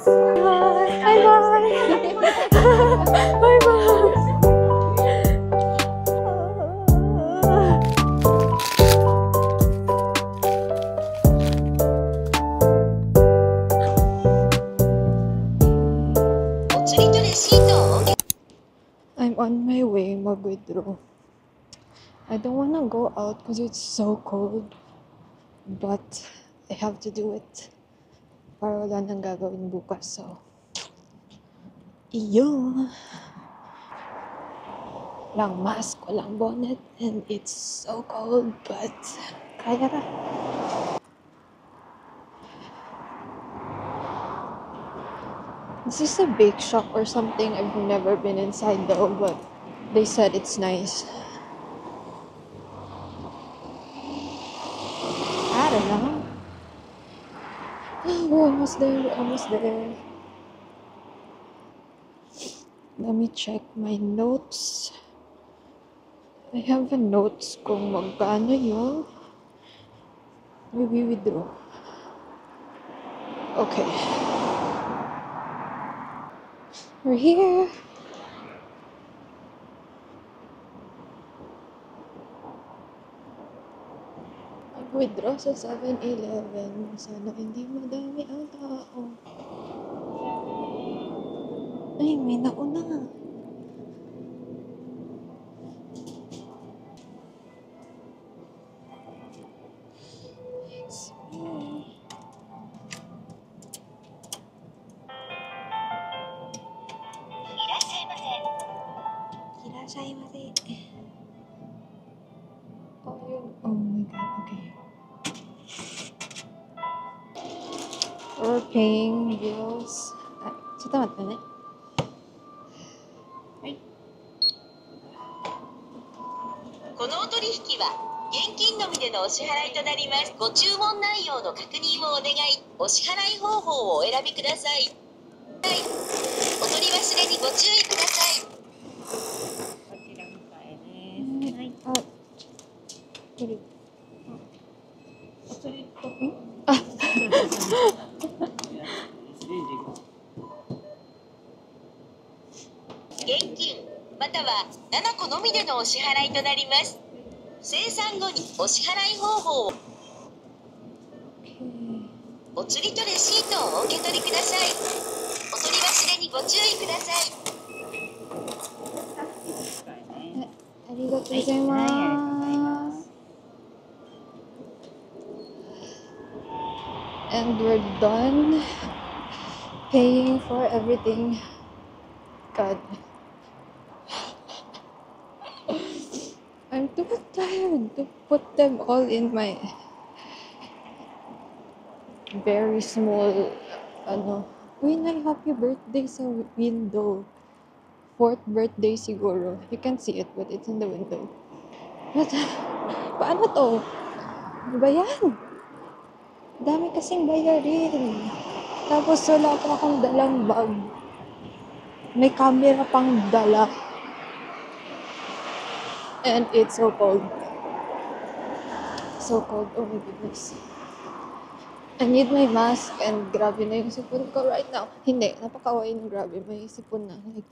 Bye bye. Bye bye. I'm on my way mag-withdraw. I don't wanna go out because it's so cold. But I have to do it. Para wala nang gagawin bukas. So, iyo. Walang mask, walang bonnet, and it's so cold. But, kaya na. This is a bake shop or something. I've never been inside though, but they said it's nice. I don't know. We're almost there. We're almost there. Let me check my notes. I have a notes kung magkano yung withdraw. Okay. We're here. Withdraw sa 7-Eleven. Sana hindi madami ang tao. Ay, may nauna. It's me. Irashaimase. Oh, yun. Oh my god, okay. We're paying bills. Chat待ってね. Right. このお取引は現金のみでのお支払いとなります。ご注文内容の確認をお願い。お支払い方法をお選びください。はい。お取り忘れにご注意ください。こちら迎えです。はい。あ、これ。お釣りと。あ。現金または7個のみでのお支払いとなります。精算後にお支払い方法を。お釣りとレシートをお受け取りください。お取り忘れにご注意ください。ありがとうございます。And we're done paying for everything. God. I'm too tired to put them all in my very small, Uy, na happy birthday sa window. 4th birthday siguro. You can't see it, but it's in the window. What? Paano to? Ano ba yan? Dami kasing bayarin. Tapos wala pa akong dalang bag. May camera pang dala. And it's so cold. So cold. Oh my goodness. I need my mask and grabe na yung sipon ko right now. Hindi. Napakaway ng grabe. May sipon na. Like,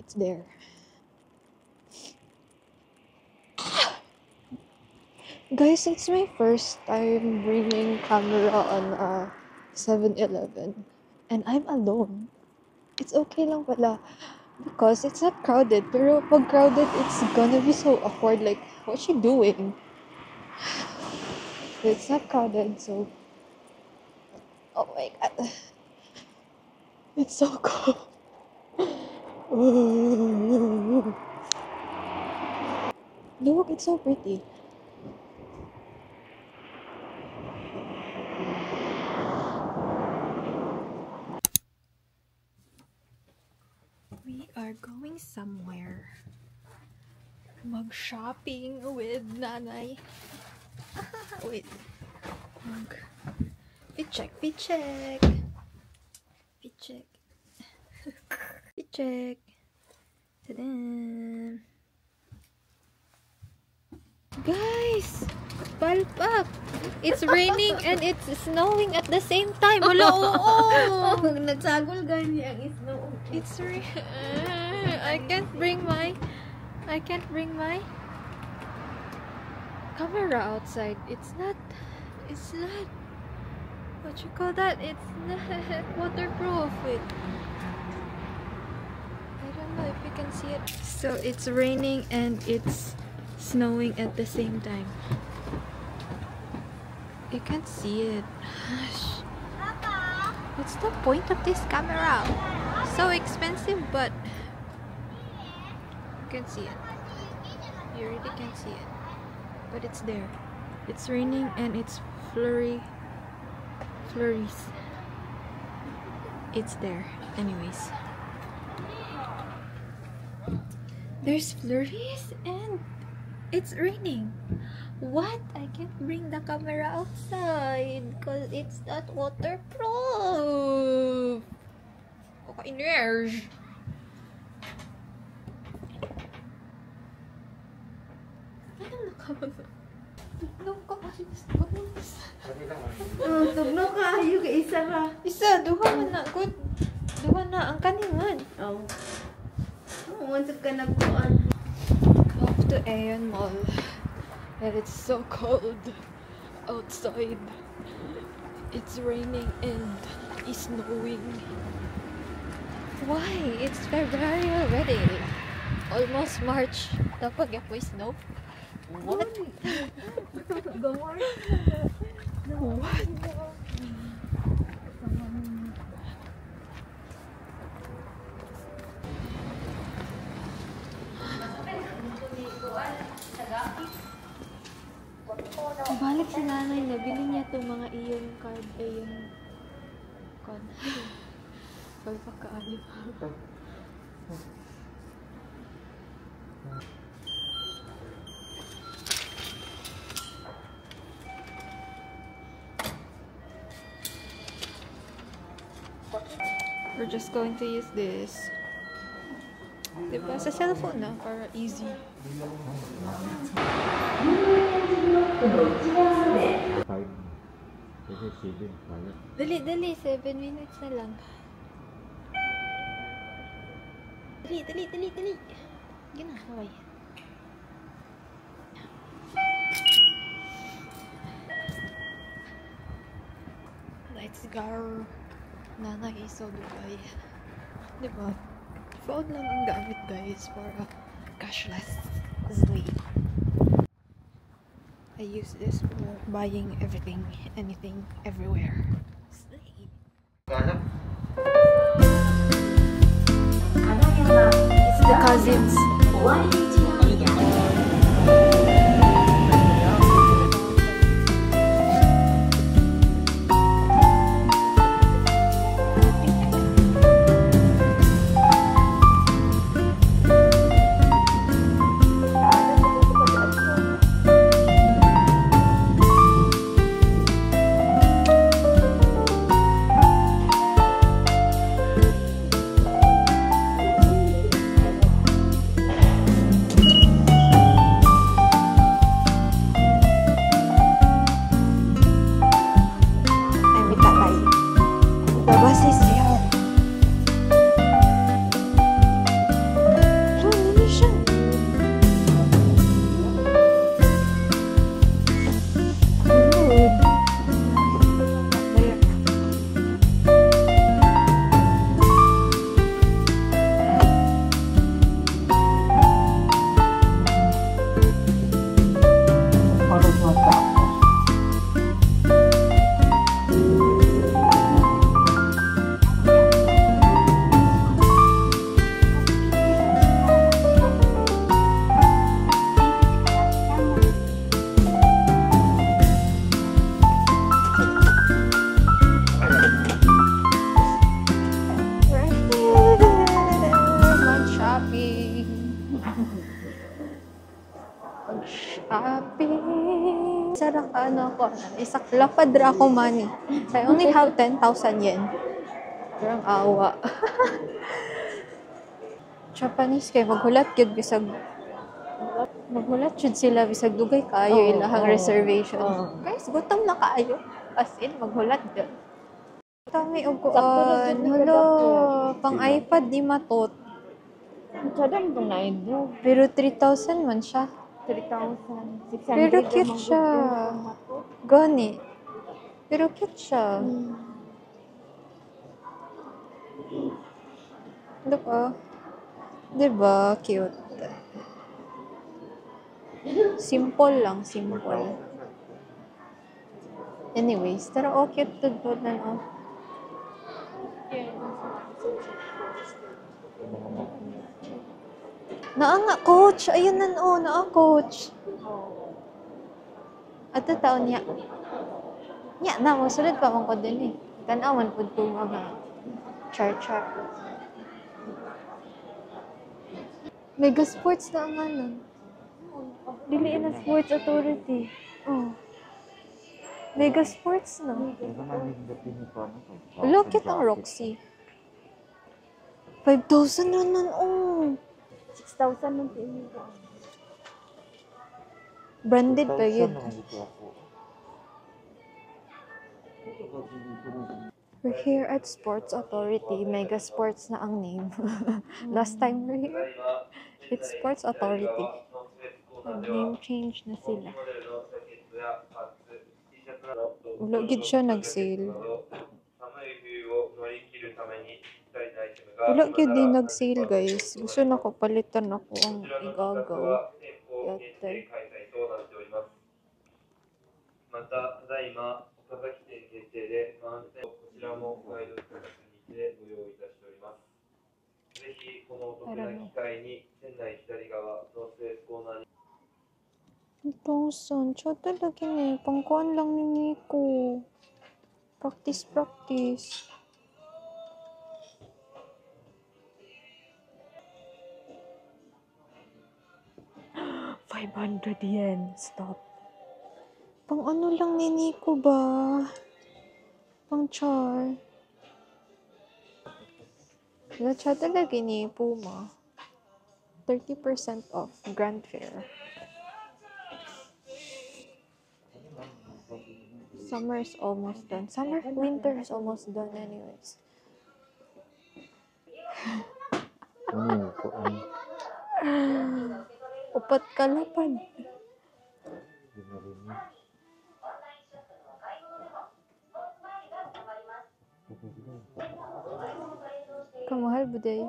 it's there. Guys, it's my first time bringing camera on a 7-Eleven. And I'm alone. It's okay lang pala. Because it's not crowded. Pero pag crowded, it's gonna be so awkward. Like, what's she doing? It's not crowded, so... Oh my god. It's so cold. Look, it's so pretty. We are going somewhere. Mag-shopping with nanay. Wait. Picheck. Picheck. Picheck. Ta-da! Guys! Palpak! It's raining and it's snowing at the same time. Wala, oo. Nagsagol gani ang snow. It's I can't bring my camera outside. It's not what you call that? It's not waterproof. Wait. I don't know if you can see it. So it's raining and it's snowing at the same time. You can't see it. Gosh. What's the point of this camera? So expensive, but you can see it. You really can't see it. But it's there. It's raining and it's flurries. It's there. Anyways. There's flurries and it's raining. What? I can't bring the camera outside because it's not waterproof. Okay, nerve. Anong nakamama? Tugnong ka kasi Tugno ka, yung isa ra. Isa, duha man na. Good. Duha na ang kaningan. Oh. Umansap ka nagpuan. Off to Aeon Mall. And it's so cold outside. It's raining and it's snowing. Why? It's February already. Almost March. Dapat gapoy snow. What? Gawar. What? Balik si nanay, nabili niya itong mga iyon card, iyon card. Pagpakaalim. We're just going to use this. Diba? Sa cellphone na, para easy. 5. Dali, 7 minutes na lang. Dali. Gina, okay. Let's go. Nanay is so Dubai. Diba? Phone lang ang gamit, guys, for a cashless Zli. I use this for buying everything, anything, everywhere. Zli. It's the cousins. Shopping. Sarap ano ko. Lapad ra ako money. I only have 10,000 yen. Pero ang awa. Japanese kay maghulat gyud bisag Maghulat jud sila bisag dugay kaayo Oo, ilahang oo, reservation. oo. Guys, gutom na kaayo. As in, maghulat jud. Kami og Sakto ra jud ni Hello, kadako. pang iPad di matot. Sadam tong naido. Pero 3,000 man siya. 3,600 Pero cute siya. Gani. Pero cute siya. Look, oh. Diba? Cute. Simple lang, simple. Anyways, pero cute to do na, oh. Naa nga, coach. Ayun na, oh. Naa, coach. Ato taon niya. Nya, na, masulod pa man ko din eh. Tanawan po ito mga char-char. Mega Sports na ang ano. Dili na Sports Authority. Oh. Mega Sports na. Look at ang Roxy. 5,000 na nun, oh. 6,000 nung pinili ko. Branded pa yun. We're here at Sports Authority. Mega Sports na ang name. Last time we're here, it's Sports Authority. Name change na sila. Wala gid siya nag-sale. Wala gid din nag-sale, guys. Gusto na ko palitan ako ang igagaw. Yate. また、ただいま、岡崎店限定で満点、こちらもガイド価格にてご用意いたしております。ぜひ、このお得な機会に、店内左側、ノースフェイスコーナーに。Ito, son. Siya talaga eh. Pangkuhan lang ni Nico. Practice, practice. ₱500. Stop. Pang ano lang ni Nico ba? Pang char. Siya talaga ni Puma. 30% off. Grand Fair. Summer is almost done. Winter is almost done anyways. Upat kalapad. Kamahal buday.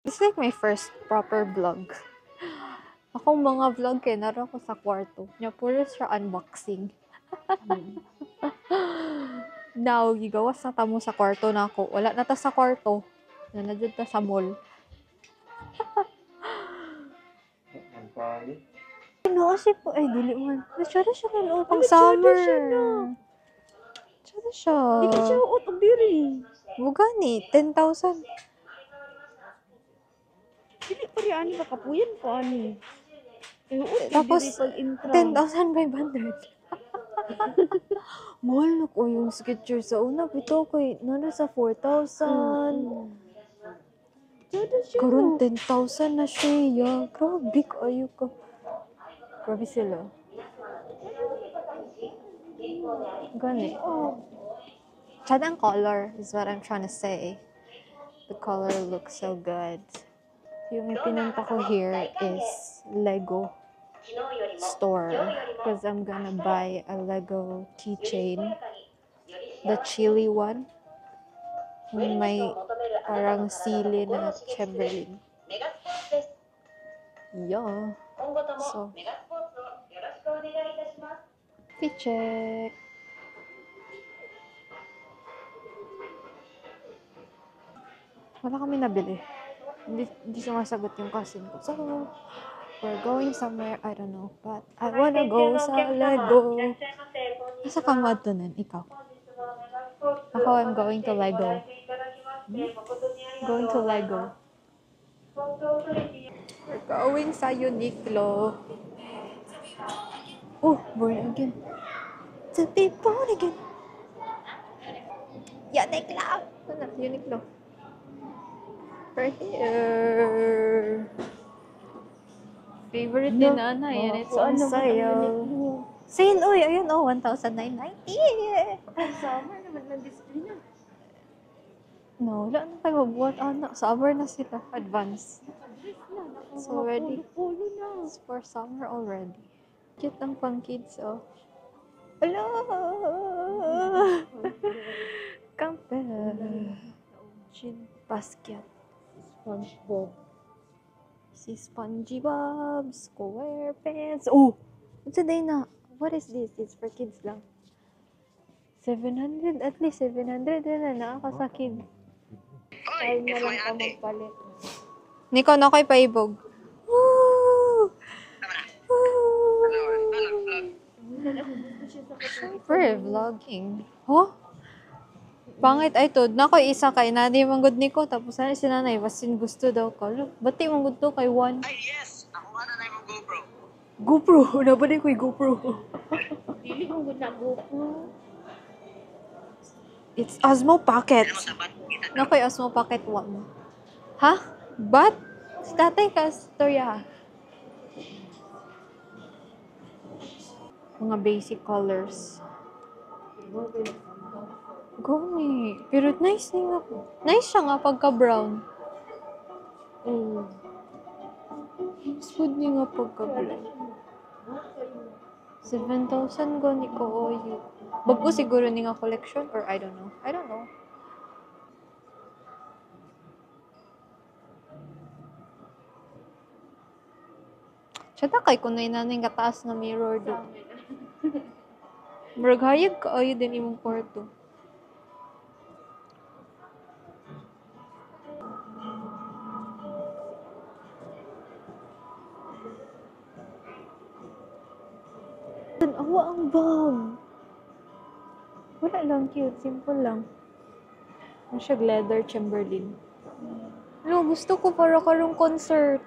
It's like my first proper vlog. Akong mga vlog kay naro ko sa kwarto. Nya puro siya unboxing. Now, gigawas na tamo sa kwarto na ako. Wala na ta sa kwarto. Nanadyan ta sa mall. Ano kasi po, ay dili man. Nasyara siya na pang summer. Nasyara siya. Hindi siya uot og diri. Bugani, 10,000. Dili pa rin ani makapuyan pa ani. Tapos, 10,500. Mahal na ko yung Skechers sa una. Pito ko, nana sa 4,000. Karon 10,000 na siya. Grabe kayo ka. Grabe sila. Gani. Tsad ang color is what I'm trying to say. The color looks so good. Yung pinunta ko here is Lego store because I'm gonna buy a Lego keychain, the chili one. May parang sili na Chamberlain. Yeah. So, check. Wala kami nabili. Hindi sumasagot yung cousin ko. So, we're going somewhere, I don't know, but I wanna go sa Lego. Nasa ka madtunan, ikaw? Ako, I'm going to Lego. Going to Lego. We're going sa Uniqlo. Oh, born again. To be born again. Uniqlo! Sana, Uniqlo. Right here. Favorite ni Nana, yan. It's on sale. Sale, uy, ayun, oh, 1,990. Summer naman ng display na. No, wala na tayo magbuhat. Summer na sila. Advance. So, ready. Polo na. It's for summer already. Cute ang pang kids, oh. Hello! Campbell. Jean basket. SpongeBob. Si SpongeBob SquarePants. Oh! What's a day na? What is this? It's for kids lang. 700. At least 700 na nakakasakid. Time na lang ka magpalit. Nico, na ko'y paibog. Woo! Woo! Siyempre, vlogging. Oh? Pangit ay to. Na ko'y isa kay Nadi manggod Nico. Tapos sana si nanay, basin gusto daw ko. Look, bati manggod to kay Juan. Ay, yes! Ako nga na yung GoPro. GoPro! Nabali ko'y GoPro. Dili mo gud na GoPro. It's Osmo Pocket. Na ko'y Osmo Pocket 1. Ha? Bat? Si tatay ka, storya ha? Mga basic colors. Gani. Pero nice ni nga. Nice siya nga pagka-brown. Smooth ni nga pagka-brown. 7,000 gani ko oyo. Bago siguro ni nga collection or I don't know. I don't know. Tsada kay kung nainaning kataas na mirror do. Murag hayag ka ayo din imong kwarto. Awa ang bag. Wala lang cute, simple lang. Ano siya, leather Chamberlain. Ano, gusto ko para karong concert.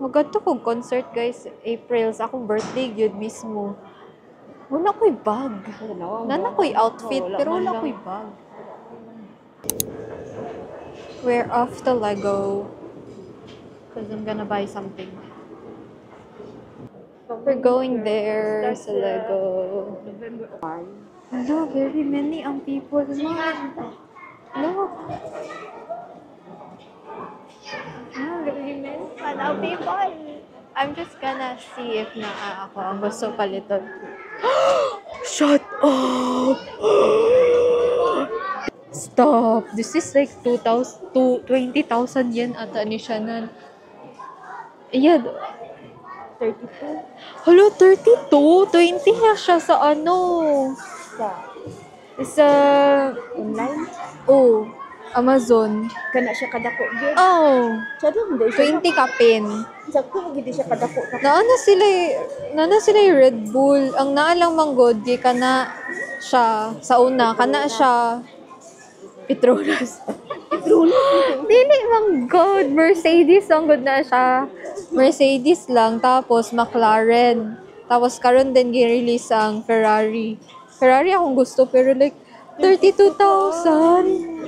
Magadto kong concert, guys. April, sa akong birthday, yun mismo. Wala ko'y bag. Nana ko'y outfit, pero wala ko'y bag. We're off to Lego. Because I'm gonna buy something. We're going there sa Lego. Hello, very many ang people. Look. Very many ang people. I'm just gonna see if naa ako ang gusto paliton. Shut up! Stop! This is like 20,000 yen ata ni Shannon. Ayan. 32. Hello, 32? 20 na siya sa ano? Sa Online. oh, Amazon. Kana siya kadako gyud. Oh, Sada hindi siya. 20 ka pin. Sakto mo gid siya kadako. Naana sila yung Red Bull. Ang naalang manggod, di ka na siya sa una. Kana siya Petronas. Dili manggod. Mercedes ang good na siya. Mercedes lang. Tapos McLaren. Tapos karon din gi-release ang Ferrari. Ferrari akong gusto pero like 32,000.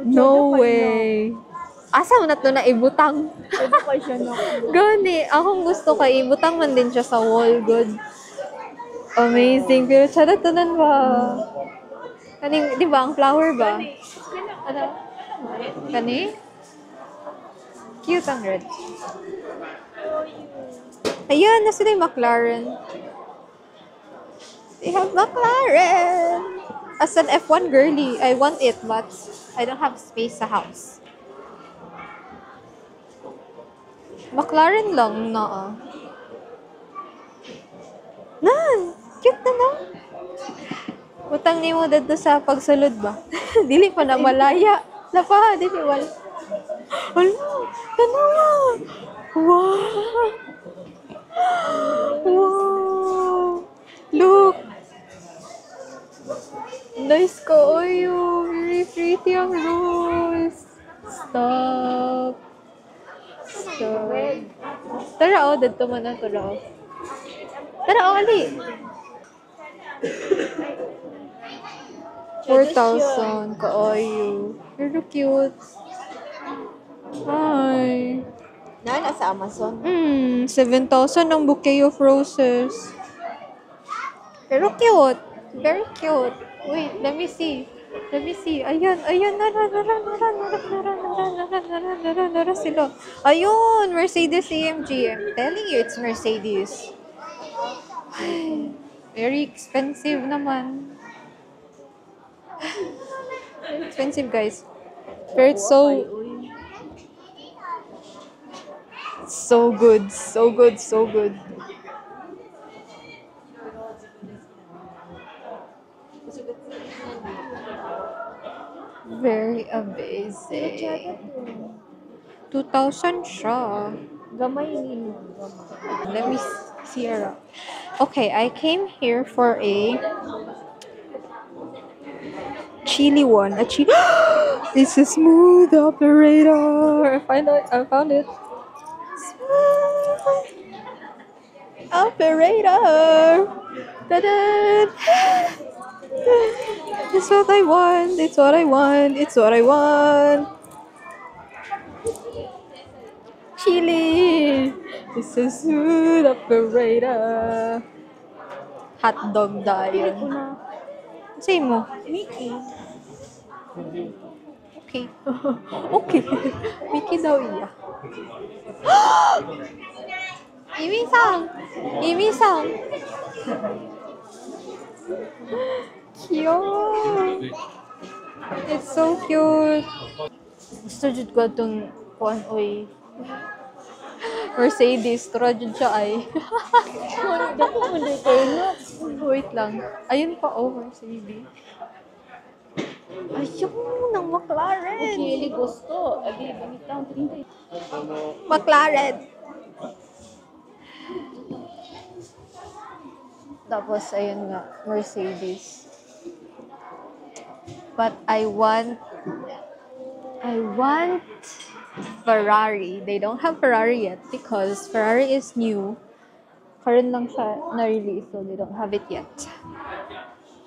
No way. Asa mo na to na ibutang? Pwede pa siya na. Gani, akong gusto kay ibutang man din siya sa wall. Good. Amazing. Pero charot tanan ba? Kaning, di ba, ang flower ba? Ano? Kani? Cute ang red. Ayan, na sila yung McLaren. They have McLaren! As an F1 girly, I want it, but I don't have space sa house. McLaren lang na. Nan! Cute na na. Utang ni mo dito sa pagsulod ba? Dili pa na malaya. Lapaha, dili wala. Hala! Tanawa! Wow! Wow! Look! Nice ko. Oyo! Very pretty ang rose. Stop. Stop. Tara, oh. Dito mo na. Tara, oh. Tara, oh. Ali. 4,000. Kaayo. Very cute. Hi. Na sa Amazon. 7,000 ang bouquet of roses. Pero cute. Very cute. Wait, let me see. Let me see. Ayan, ayan. Nara sila. Ayun, Mercedes AMG. I'm telling you, it's Mercedes. Very expensive naman. Very expensive, guys. Pero it's so good. So good, so good. Very amazing. 2,000 siya. Gamay ni mo. Let me see around. Okay, I came here for a chili one. It's a smooth operator. I found it. Smooth operator. Ta-da! It's what I want. It's what I want. It's what I want. Chili. It's a smooth operator. Hot dog dayon. Say mo. Mickey. Okay. Okay. Mickey daw iya. Imi-san. Imi-san. Cute. It's so cute. Gusto jud ko itong kuan oy. Mercedes. Tura jud siya ay. Dako mo dito kayo no. Wait lang. Ayun pa, oh, Mercedes. Ayun, ng McLaren. Kili gusto. Abi bangitaw tingin. McLaren. Tapos, ayun nga, Mercedes. But I want Ferrari. They don't have Ferrari yet because Ferrari is new. Karon lang siya na-release, so they don't have it yet.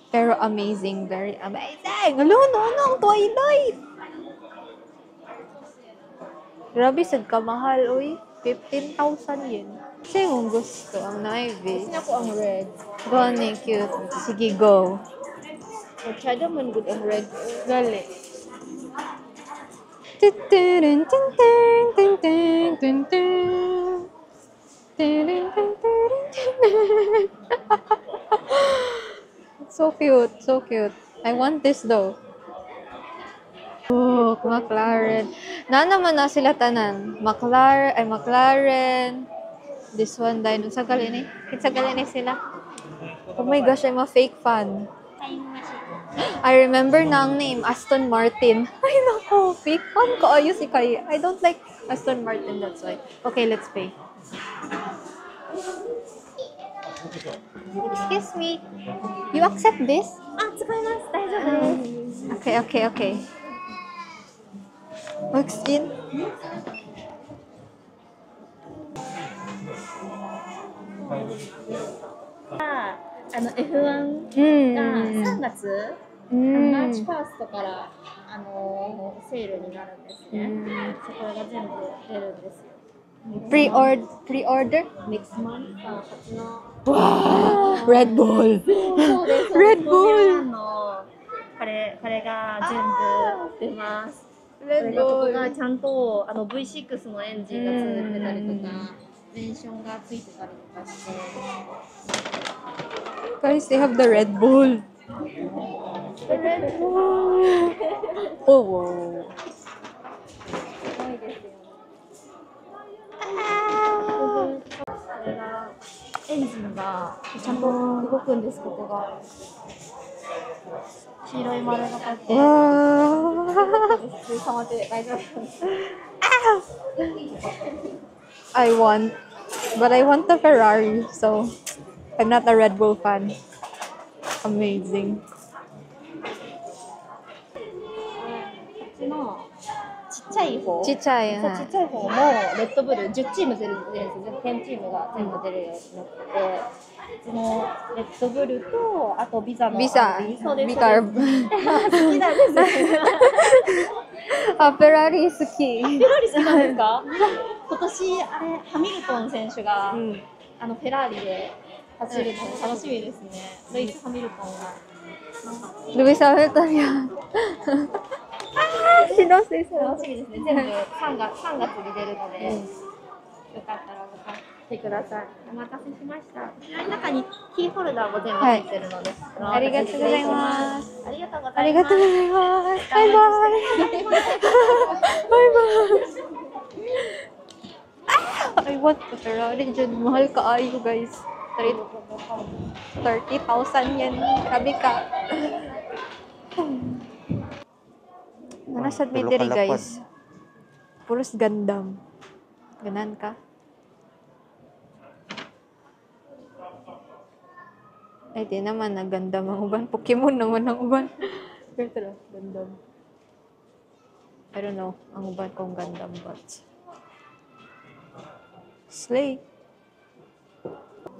Pero amazing, very amazing! Hello, no, Twilight! Grabe, sad ka mahal, uy. 15,000 yun. Kasi yung gusto, ang naive. Gusto na ko ang red. Gani, cute. Sige, go. Masyado man good ang red. Gali. So cute, so cute. I want this though. Oh, McLaren. Na naman na sila tanan. McLaren. This one dahil sa galini. Sa galini sila. Oh my gosh, I'm a fake fan. I remember na ang name, Aston Martin. Ay nako, fake fan ko. Ayos ikay. I don't like Aston Martin, that's why. Okay, let's pay. Excuse me. You accept this? Okay. Looks in. F1 が3月、マーチファーストからセールになるんですね。そこが全部出るんですよ。Pre-order? Next month 8の Wow! Red Bull! そうです。 Red Bull! これが全部出ます。こ Red れがここ Bull! がちゃんとV6 のエンジンがついてたりとか、ベンションがついてたりとかして。Guys, they have the Red Bull. Red Bull. Oh, wow. すごいですよね。これがエンジンがちゃんと動くんです、ここが。黄色い丸がかって。 Wow. 触って大丈夫です。 I want the Ferrari, so I'm not a Red Bull fan. Amazing. こっちのちっちゃい方、ちっちゃい。そうちっちゃい方もレッドブル10チーム出るんですよ。10チームが全部出るようになってて、そのレッドブルとあとビザのビザアンビそうですビカーブそうです好きなんですよ。あ、フェラーリ好き。フェラーリ好きなんですか？今年あれハミルトン選手が、フェラーリで走るの楽しみですね。ルイス・ハミルトンが。ルイス・ハミルトンや。しのせそう。楽しみですね。全部3月に出るので、よかったらまた来てください。お待たせしました。こちらの中にキーホルダーも全部入ってるので、ありがとうございます。ありがとうございます。ありがとうございます。バイバイ。バイバイ。I want the Ferrari dyan. Mahal kaayo guys. 30,000 yan. Sabi ka. Nanasad may diri guys. Puros Gundam. Ganan ka? Ay, di naman na Gundam ang uban. Pokemon naman ang uban. Pero tala, Gundam. I don't know. Ang uban kong Gundam but Slay.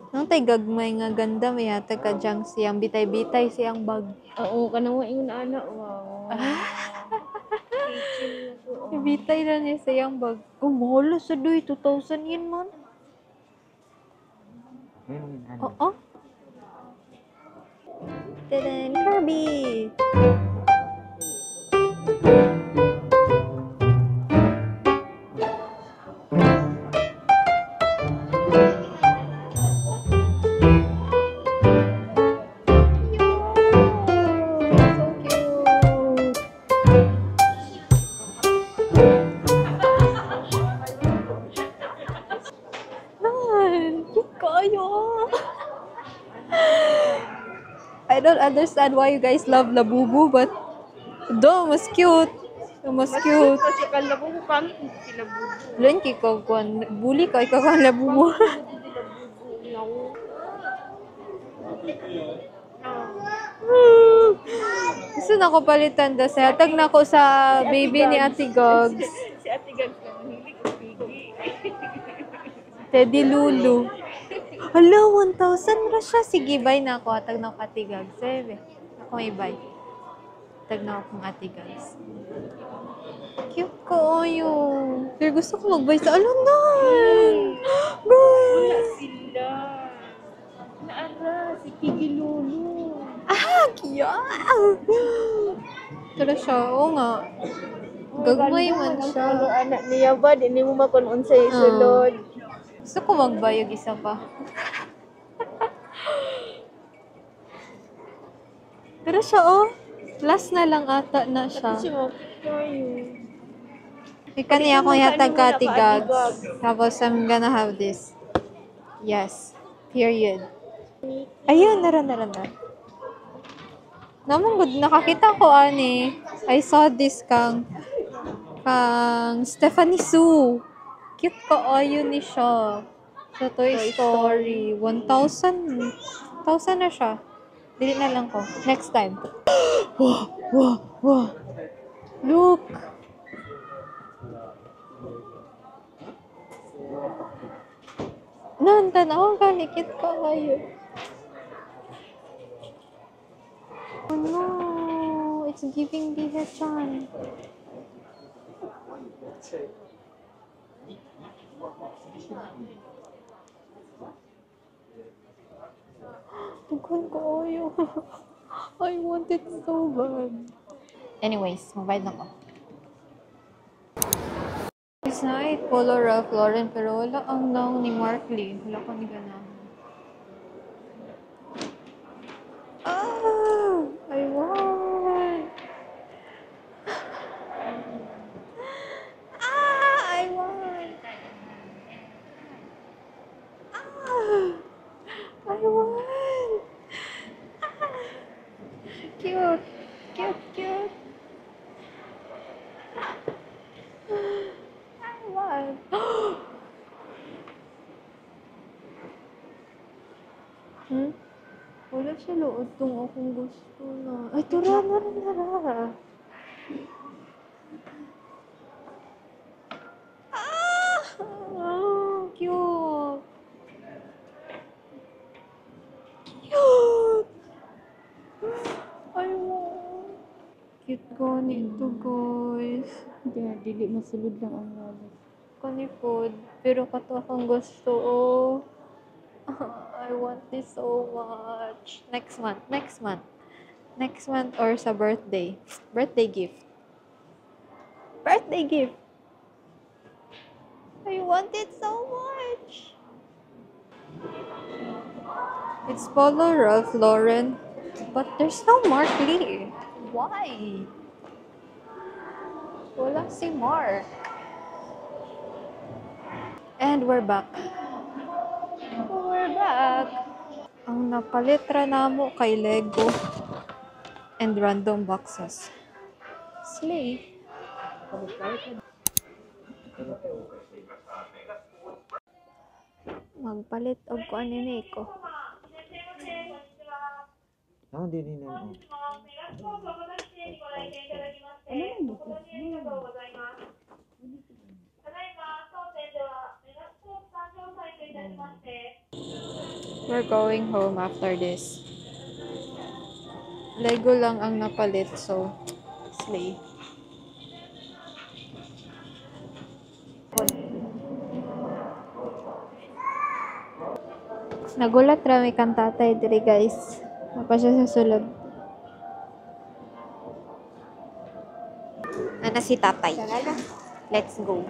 Nang tay gagmay nga Gundam yata ka dyang siyang bitay-bitay siyang bag. Oo, kanang ingon ana wow. Bitay na niya siyang bag. Oh, mahal sa doy 2,000 yen man. Oo. Tadaan, Kirby! So cute! Nan! Cute kayo! I don't understand why you guys love Labubu, but mas cute. Mas cute. Kasi kan Labubu pang sila bubu. Lan ko kung bully ka, ikaw kang Labubu. Gusto na ko palitan da sa tag na ko sa baby ni Ate Gogs. Si Ate Gag nanghili ko pigi. Teddy Lulu. Hala, 1,000 ra siya. Sige, buy na ako. Tag na ako Ate Gogs. Sebe. Ako may buy. Tag na ako kong Ate Gogs. Cute ko yun. Pero gusto ko mag-buy sa alunan. Wala Guys! sila. Naara si Pigi Lulu. Ah, cute! Tara siya. Oo nga. Gagmay man Kalau siya. anak niya ba, di mo makon unsay sulod. Gusto ko mag-buy yung isa pa. Pero siya, oh. Last na lang ata na siya. Kasi mo, kayo. Ika niya akong yatag ka, Ate Gags. Tapos, I'm gonna have this. Yes. Period. Ayun, nara. Namang good, nakakita ko, ani. I saw this kang Stephanie Sue. Cute ka, ayun ni siya. Sa Toy Story. 1,000 na siya. Dili na lang ko. Next time. Wow. Look. Tanaw ka, likit ka kayo. Oh no, it's giving me a chan. Tugon ko ayo. I want it so bad. Anyways, mabait na ko. It's night, Polo Ralph Lauren, pero wala ang gown ni Mark Lee. Wala ko ni ganahan. Ah! I want! I want! I want! Cute! I want! Wala siya lood tong akong gusto na. Ay, tara. Wait, gani ito guys. Dili masulod lang ang wallet. Kani food. Pero kato akong gusto. Oh. I want this so much. Next month. Next month. Next month or sa birthday. Birthday gift. Birthday gift. I want it so much. It's Polo Ralph Lauren. But there's no Mark Lee. Why? Wala si Mark. And we're back. We're back. Ang napalitra namo kay Lego and random boxes. Slay. Magpalit og kuan ni ko. Ako din din ano. We're going home after this. Lego lang ang napalit, so slay. Nagulat rami kang tatay diri guys. Napa siya sa sulod. Ana si tatay. Let's go.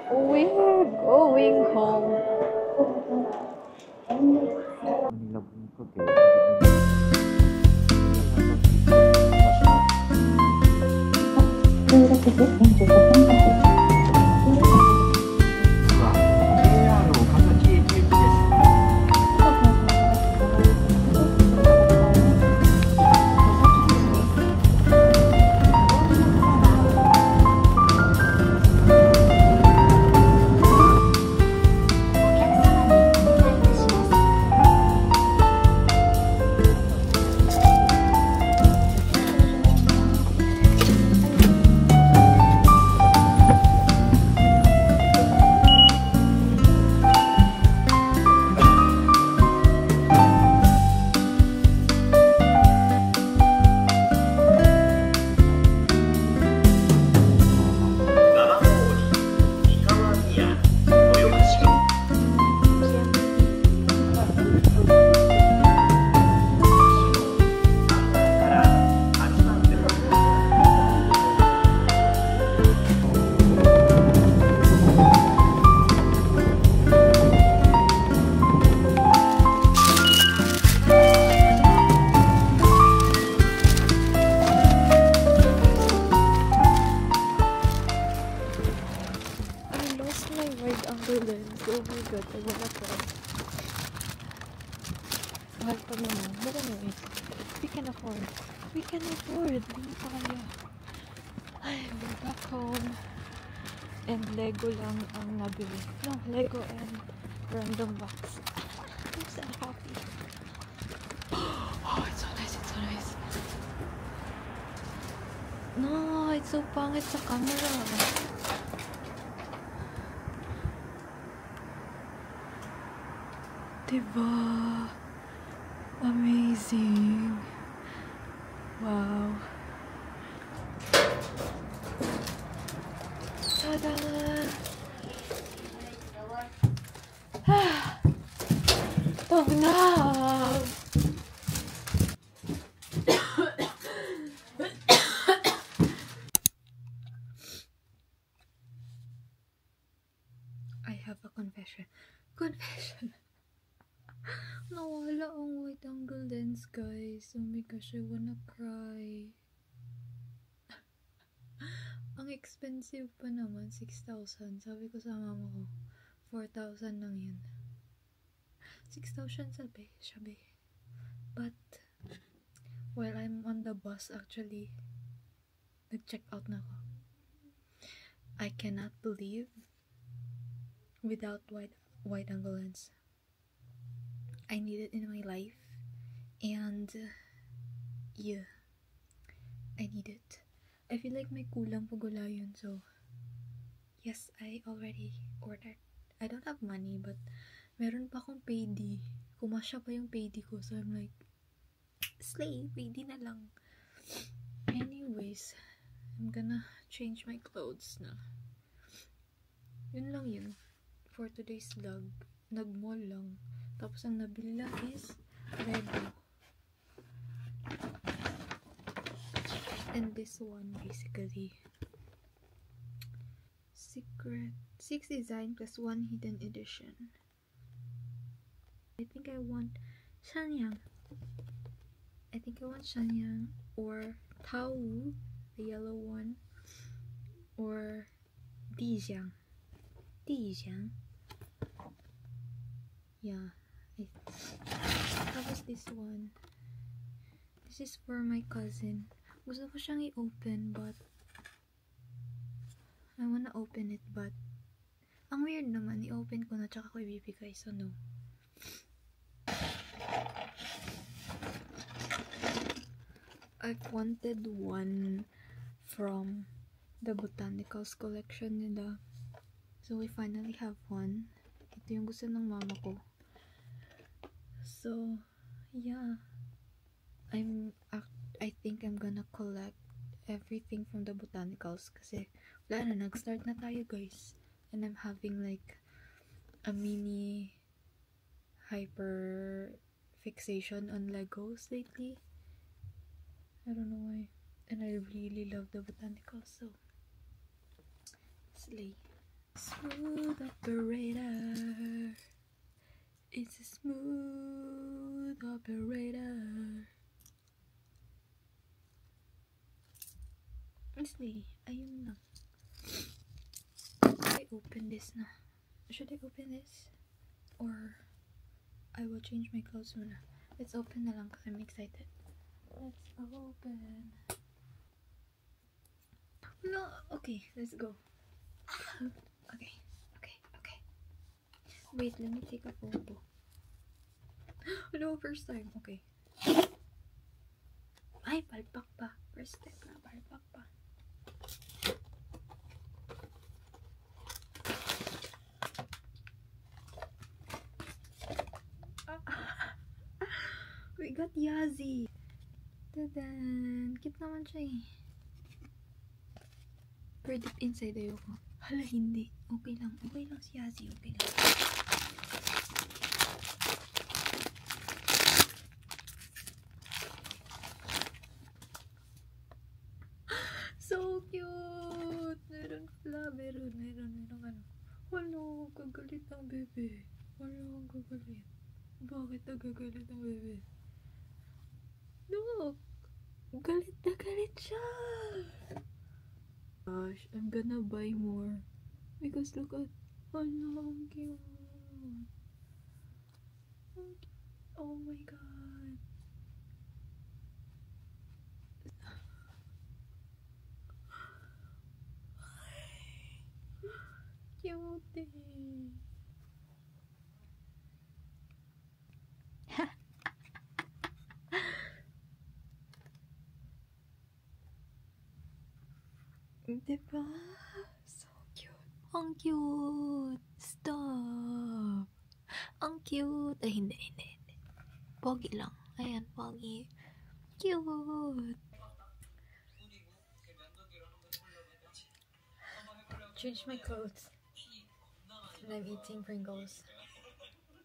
We're going home. Manila Bangkok eh. lens. Oh my god, I wanna cry. Mahal pa naman. But anyways, we can afford. We can afford. Hindi pa kaya. Ay, we're back home. And Lego lang ang nabili. No, Lego and random box. I'm so happy. Oh, it's so nice, it's so nice. No, it's so pangit sa camera. Diba? Amazing. Wow. Tada! Tog na! I have a confession. Confession! Nawala ang wide angle lens, guys. Oh my gosh, I wanna cry. Ang expensive pa naman, 6,000. Sabi ko sa mama ko, 4,000 lang yun. 6,000 sabi. But, while I'm on the bus, actually, nag-check out na ako. I cannot believe without wide angle lens. I need it in my life, and yeah, I need it. I feel like may kulang pagula yun, so yes, I already ordered. I don't have money, but meron pa akong payday. Kumasya pa yung payday ko. So, I'm like, slay, payday na lang. Anyways, I'm gonna change my clothes na. Yun lang yun. For today's vlog, nag-mall lang. Tapos ang nabili lang is Rebo. And this one, basically. Secret. 6 design plus 1 hidden edition. I think I want Shanyang. Or Tao, the yellow one. Or Dijiang. Yeah. Tapos this one. This is for my cousin. Gusto ko siyang i-open but I wanna open it but ang weird naman, i-open ko na tsaka ko ibibigay, so no. I've wanted one from the Botanicals collection nila. So we finally have one. Ito yung gusto ng mama ko. So, yeah. I think I'm gonna collect everything from the Botanicals kasi wala na, nag-start na tayo guys. And I'm having like a mini hyper fixation on Legos lately. I don't know why. And I really love the Botanicals, so slay. Smooth operator. It's a smooth operator. Honestly, ayun lang. I open this na. Should I open this? Or I will change my clothes muna. Let's open na lang because I'm excited. Let's open. No, okay, let's go. Okay. Wait, let me take a photo. No, first time. Okay. Ay, palpak pa. First step na, palpak pa. We got Yazzie. Tadan. Cute naman siya eh. Pero deep inside ayoko. Hala, hindi. Okay lang si Yazzie. Okay lang. So cute! Meron ano. Wala, gagalit ang bebe. Wala, gagalit. Bakit nagagalit ang bebe? Look! Galit na galit siya! Gosh, I'm gonna buy more. Because look at, ang cute. Oh my god. Cute eh. Diba? So cute. Ang cute. Stop. Ang cute. Ay, hindi. Pogi lang. Ayan, pogi. Cute. Change my clothes. And I'm eating Pringles.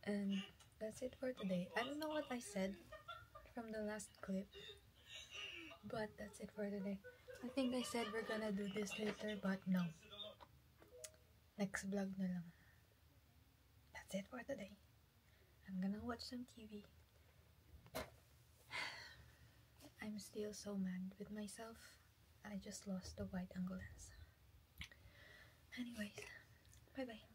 And that's it for today. I don't know what I said from the last clip. But that's it for today. I think I said we're gonna do this later, but no. Next vlog na lang. That's it for today. I'm gonna watch some TV. I'm still so mad with myself. I just lost the wide angle lens. Anyways, bye-bye.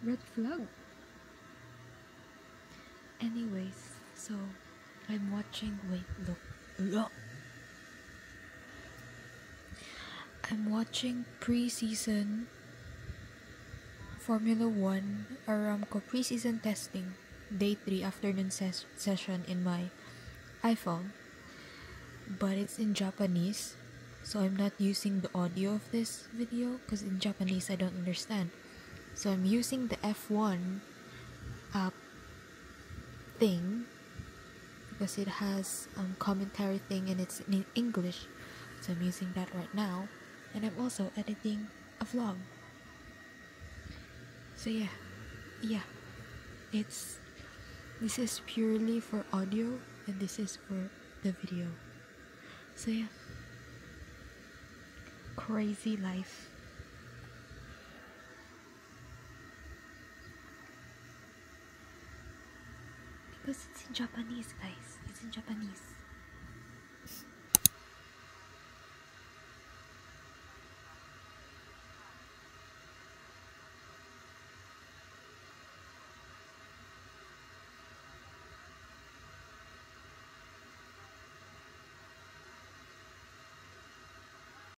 Red flag. Anyways, so I'm watching. Wait, look. I'm watching pre-season Formula 1 Aramco pre-season testing, day 3 afternoon session in my iPhone, but it's in Japanese, so I'm not using the audio of this video because in Japanese I don't understand. So I'm using the F1 app thing because it has commentary thing and it's in English, so I'm using that right now, and I'm also editing a vlog. So yeah, this is purely for audio and this is for the video. So yeah, crazy life. Because it's in Japanese, guys. It's in Japanese.